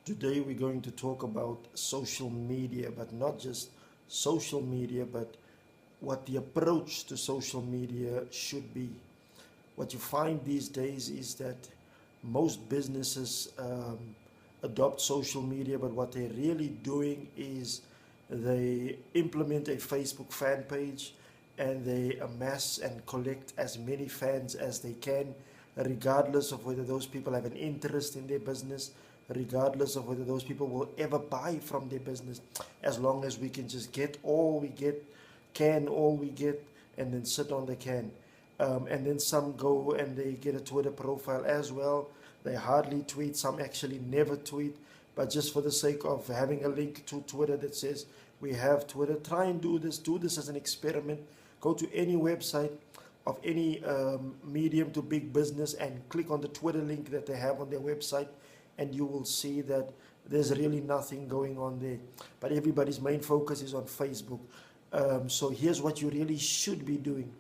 Today we're going to talk about social media, but not just social media, but what the approach to social media should be. What you find these days is that most businesses adopt social media, but what they're really doing is they implement a Facebook fan page and they amass and collect as many fans as they can, regardless of whether those people have an interest in their business, regardless of whether those people will ever buy from their business, as long as we can just get all we get, can all we get, and then sit on the can. And then some go and they get a Twitter profile as well. They hardly tweet, some actually never tweet, but just for the sake of having a link to Twitter that says we have Twitter, try and do this as an experiment. Go to any website of any medium to big business and click on the Twitter link that they have on their website, and you will see that there's really nothing going on there. But everybody's main focus is on Facebook. So here's what you really should be doing.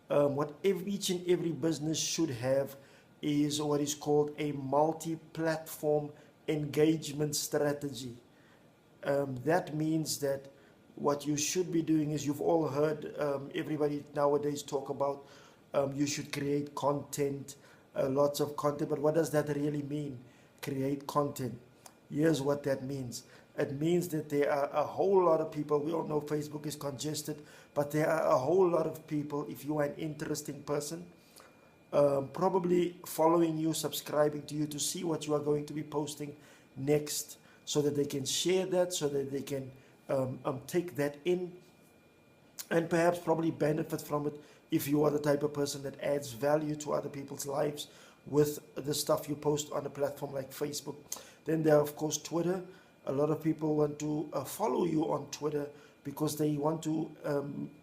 What each and every business should have is what is called a multi-platform engagement strategy. That means that what you should be doing is, you've all heard everybody nowadays talk about you should create content, lots of content, but what does that really mean? Create content. Here's what that means. It means that there are a whole lot of people, we all know Facebook is congested, but there are a whole lot of people, if you are an interesting person, probably following you, subscribing to you to see what you are going to be posting next, so that they can share that, so that they can take that in and perhaps probably benefit from it if you are the type of person that adds value to other people's lives with the stuff you post on a platform like Facebook. Then there are, of course, Twitter. A lot of people want to follow you on Twitter because they want to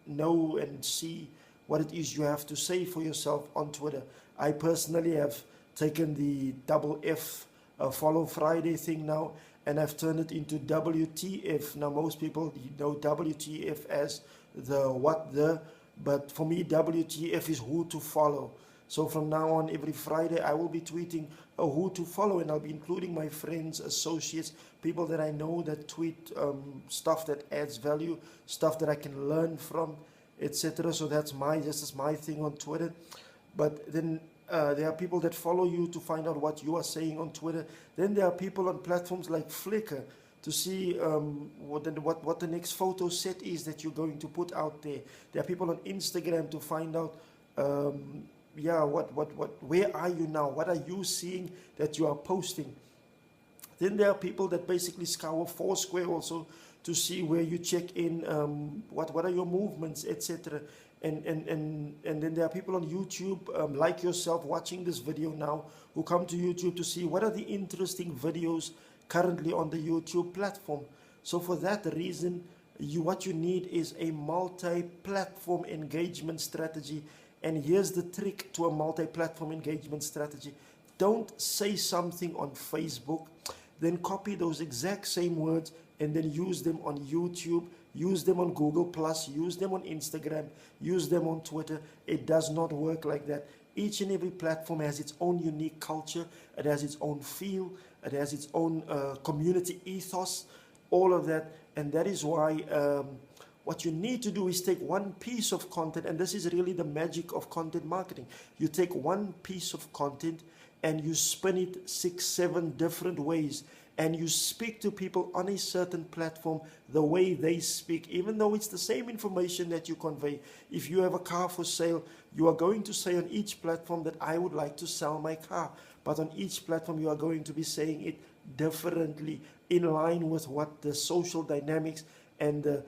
know and see what it is you have to say for yourself on Twitter. I personally have taken the double F Follow Friday thing now, and I've turned it into WTF. Now, most people know WTF as the what the, but for me, WTF is who to follow. So from now on, every Friday, I will be tweeting who to follow, and I'll be including my friends, associates, people that I know that tweet stuff that adds value, stuff that I can learn from, etc. So that's my thing on Twitter. But then there are people that follow you to find out what you are saying on Twitter. Then there are people on platforms like Flickr to see what the next photo set is that you're going to put out there. There are people on Instagram to find out where are you now? What are you seeing that you are posting? Then there are people that basically scour Foursquare also to see where you check in, what are your movements, etc. And then there are people on YouTube, like yourself, watching this video now, who come to YouTube to see what are the interesting videos currently on the YouTube platform. So for that reason, what you need is a multi-platform engagement strategy. And here's the trick to a multi-platform engagement strategy. Don't say something on Facebook, then copy those exact same words and then use them on YouTube, use them on Google+, use them on Instagram, use them on Twitter. It does not work like that. Each and every platform has its own unique culture. It has its own feel. It has its own community ethos, all of that. And that is why what you need to do is take one piece of content, and this is really the magic of content marketing. You take one piece of content and you spin it 6, 7 different ways, and you speak to people on a certain platform the way they speak, even though it's the same information that you convey. If you have a car for sale, you are going to say on each platform that I would like to sell my car, but on each platform you are going to be saying it differently, in line with what the social dynamics and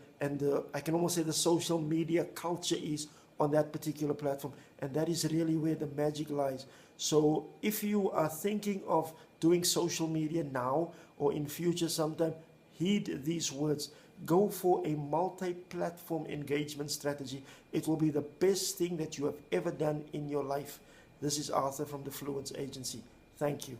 I can almost say the social media culture is on that particular platform. And that is really where the magic lies. So if you are thinking of doing social media now or in future sometime, heed these words. Go for a multi-platform engagement strategy. It will be the best thing that you have ever done in your life. This is Arthur from the Fluence Agency. Thank you.